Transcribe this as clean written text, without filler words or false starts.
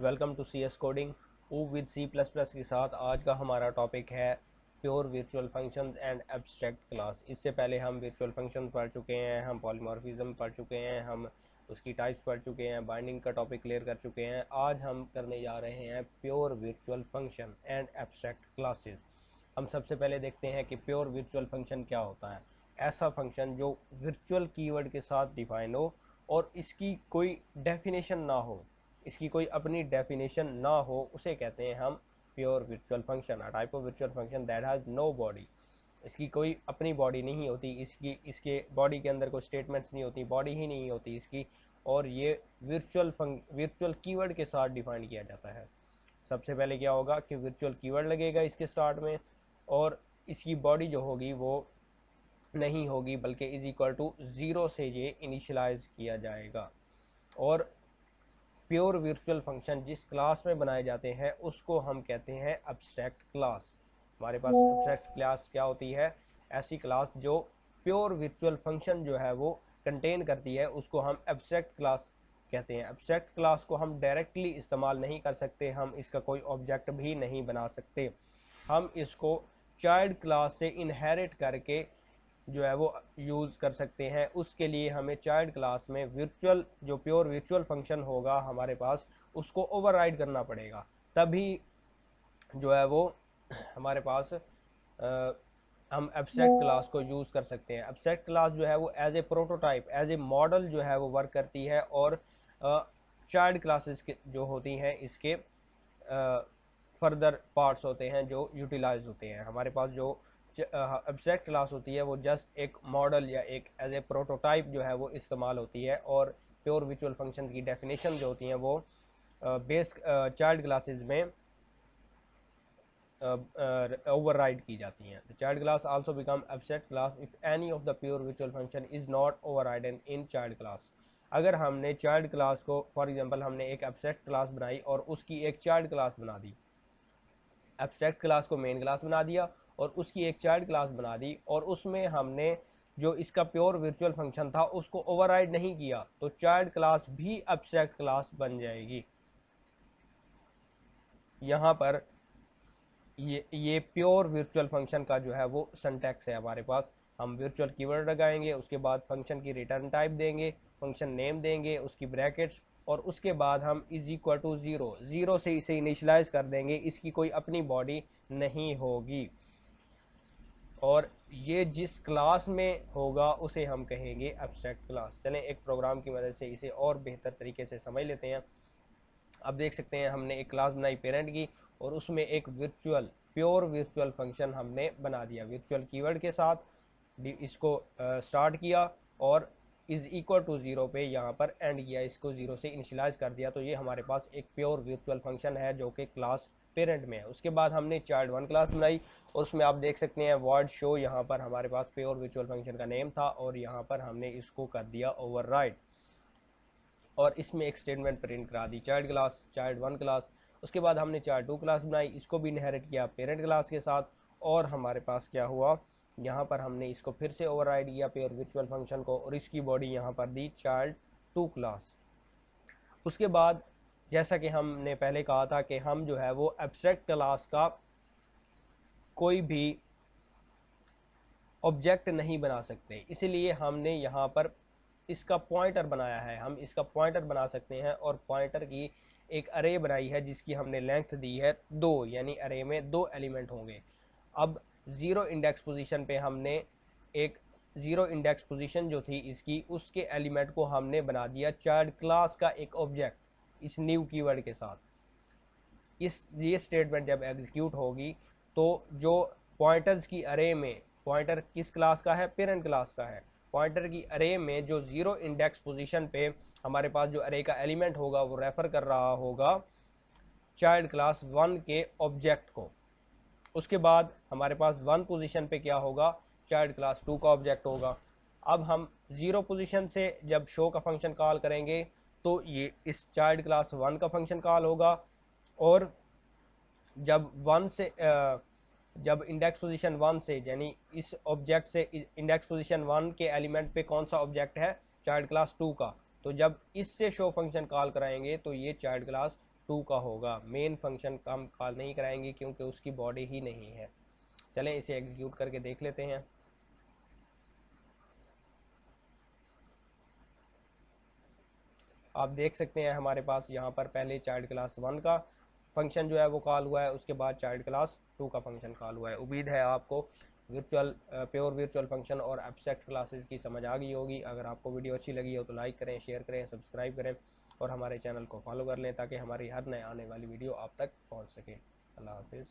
Welcome to C S coding with C plus plus के साथ। आज का हमारा टॉपिक है pure virtual functions and abstract class. इससे पहले हम वर्चुअल फंक्शन पढ़ चुके हैं, हम पॉलीमॉर्फिज्म पढ़ चुके हैं, हम उसकी टाइप्स पढ़ चुके हैं, बाइंडिंग का टॉपिक क्लियर कर चुके हैं। आज हम करने जा रहे हैं pure virtual function and abstract classes. हम सबसे पहले देखते हैं कि प्योर वर्चुअल फंक्शन क्या होता है। ऐसा फंक्शन जो वर्चुअल कीवर्ड के साथ डिफाइन हो और इसकी कोई डेफिनेशन ना हो, इसकी कोई अपनी डेफिनेशन ना हो, उसे कहते हैं हम pure virtual function. A type of virtual function that has no body. इसकी कोई अपनी बॉडी नहीं होती, इसके बॉडी के अंदर कोई स्टेटमेंट्स नहीं होती, बॉडी ही नहीं होती इसकी, और ये वर्चुअल कीवर्ड के साथ डिफाइन किया जाता है। सबसे पहले क्या होगा कि वर्चुअल कीवर्ड लगेगा इसके स्टार्ट में, और इसकी बॉडी जो होगी वो नहीं होगी, बल्कि इज इक्वल टू ज़ीरो से ये इनिशियलाइज किया जाएगा। और प्योर वर्चुअल फंक्शन जिस क्लास में बनाए जाते हैं उसको हम कहते हैं एब्स्ट्रैक्ट क्लास। हमारे पास एब्स्ट्रैक्ट क्लास क्या होती है? ऐसी क्लास जो प्योर वर्चुअल फंक्शन जो है वो कंटेन करती है, उसको हम एब्स्ट्रैक्ट क्लास कहते हैं। एब्स्ट्रैक्ट क्लास को हम डायरेक्टली इस्तेमाल नहीं कर सकते, हम इसका कोई ऑब्जेक्ट भी नहीं बना सकते। हम इसको चाइल्ड क्लास से इनहेरिट करके जो है वो यूज़ कर सकते हैं। उसके लिए हमें चाइल्ड क्लास में वर्चुअल जो प्योर वर्चुअल फंक्शन होगा हमारे पास, उसको ओवरराइड करना पड़ेगा, तभी जो है वो हमारे पास हम एब्स्ट्रैक्ट क्लास को यूज़ कर सकते हैं। एब्स्ट्रैक्ट क्लास जो है वो as a prototype, as a model जो है वो वर्क करती है, और चाइल्ड क्लासेस के जो होती हैं इसके फर्दर पार्ट्स होते हैं जो यूटिलाइज होते हैं। हमारे पास जो एब्स्ट्रैक्ट क्लास होती है वो जस्ट एक मॉडल या एक एज ए प्रोटोटाइप जो है वो इस्तेमाल होती है, और प्योर वर्चुअल फंक्शन की डेफिनेशन जो होती हैं वो बेस चाइल्ड क्लासेस में ओवरराइड की जाती हैं। The child class also become abstract class if any of the pure virtual function is not overridden in child class. अगर हमने चाइल्ड क्लास को, फॉर एग्जांपल हमने एक एब्स्ट्रैक्ट क्लास बनाई और उसकी एक चाइल्ड क्लास बना दी, एब्स्ट्रैक्ट क्लास को मेन क्लास बना दिया और उसकी एक चाइल्ड क्लास बना दी, और उसमें हमने जो इसका प्योर वर्चुअल फंक्शन था उसको ओवरराइड नहीं किया, तो चाइल्ड क्लास भी एब्स्ट्रैक्ट क्लास बन जाएगी। यहाँ पर ये प्योर वर्चुअल फंक्शन का जो है वो सिंटैक्स है हमारे पास। हम वर्चुअल कीवर्ड लगाएंगे, उसके बाद फंक्शन की रिटर्न टाइप देंगे, फंक्शन नेम देंगे, उसकी ब्रैकेट्स, और उसके बाद हम is equal to zero, zero से इसे इनिशियलाइज कर देंगे। इसकी कोई अपनी बॉडी नहीं होगी, और ये जिस क्लास में होगा उसे हम कहेंगे एब्स्ट्रैक्ट क्लास। चलें एक प्रोग्राम की मदद से इसे और बेहतर तरीके से समझ लेते हैं। अब देख सकते हैं हमने एक क्लास बनाई पेरेंट की, और उसमें एक प्योर वर्चुअल फंक्शन हमने बना दिया वर्चुअल कीवर्ड के साथ। इसको स्टार्ट किया और इज इक्वल टू ज़ीरो पे यहाँ पर एंड किया, इसको ज़ीरो से इनिशियलाइज कर दिया, तो ये हमारे पास एक प्योर वर्चुअल फंक्शन है जो कि क्लास पेरेंट में है। उसके बाद हमने चाइल्ड वन क्लास बनाई, और उसमें आप देख सकते हैं वर्ड शो, यहाँ पर हमारे पास प्योर वर्चुअल फंक्शन का नेम था, और यहाँ पर हमने इसको कर दिया ओवरराइड, और इसमें एक स्टेटमेंट प्रिंट करा दी child class, child one class. उसके बाद हमने चाइल्ड टू क्लास बनाई, इसको भी इनहेरिट किया पेरेंट क्लास के साथ, और हमारे पास क्या हुआ, यहाँ पर हमने इसको फिर से ओवरराइड किया प्योर वर्चुअल फंक्शन को, और इसकी बॉडी यहाँ पर दी चाइल्ड टू क्लास। उसके बाद जैसा कि हमने पहले कहा था कि हम जो है वो एब्स्ट्रैक्ट क्लास का कोई भी ऑब्जेक्ट नहीं बना सकते, इसलिए हमने यहाँ पर इसका पॉइंटर बनाया है। हम इसका पॉइंटर बना सकते हैं, और पॉइंटर की एक अरे बनाई है जिसकी हमने लेंथ दी है 2, यानी अरे में 2 एलिमेंट होंगे। अब ज़ीरो इंडेक्स पोजीशन पे हमने एक ज़ीरो इंडेक्स पोजीशन जो थी इसकी, उसके एलिमेंट को हमने बना दिया चाइल्ड क्लास का एक ऑब्जेक्ट इस न्यू कीवर्ड के साथ। ये स्टेटमेंट जब एग्जीक्यूट होगी तो जो पॉइंटर्स की अरे में, पॉइंटर किस क्लास का है? पेरेंट क्लास का है। पॉइंटर की अरे में जो ज़ीरो इंडेक्स पोजीशन पे हमारे पास जो अरे का एलिमेंट होगा वो रेफ़र कर रहा होगा चाइल्ड क्लास वन के ऑब्जेक्ट को। उसके बाद हमारे पास वन पोजीशन पे क्या होगा? चाइल्ड क्लास टू का ऑब्जेक्ट होगा। अब हम ज़ीरो पोजीशन से जब शो का फंक्शन कॉल करेंगे तो ये इस चाइल्ड क्लास वन का फंक्शन कॉल होगा, और जब वन से जब इंडेक्स पोजीशन वन से, यानी इस ऑब्जेक्ट से इंडेक्स पोजीशन वन के एलिमेंट पे कौन सा ऑब्जेक्ट है? चाइल्ड क्लास टू का, तो जब इससे शो फंक्शन कॉल कराएंगे तो ये चाइल्ड क्लास 2 का होगा। मेन फंक्शन का हम कॉल नहीं कराएंगे क्योंकि उसकी बॉडी ही नहीं है। चलें इसे एग्जीक्यूट करके देख लेते हैं। आप देख सकते हैं हमारे पास यहाँ पर पहले चाइल्ड क्लास 1 का फंक्शन जो है वो कॉल हुआ है, उसके बाद चाइल्ड क्लास 2 का फंक्शन कॉल हुआ है। उम्मीद है आपको प्योर वर्चुअल फंक्शन और एब्स्ट्रैक्ट क्लासेस की समझ आ गई होगी। अगर आपको वीडियो अच्छी लगी हो तो लाइक करें, शेयर करें, सब्सक्राइब करें और हमारे चैनल को फॉलो कर लें ताकि हमारी हर नए आने वाली वीडियो आप तक पहुँच सके। अल्लाह हाफिज़।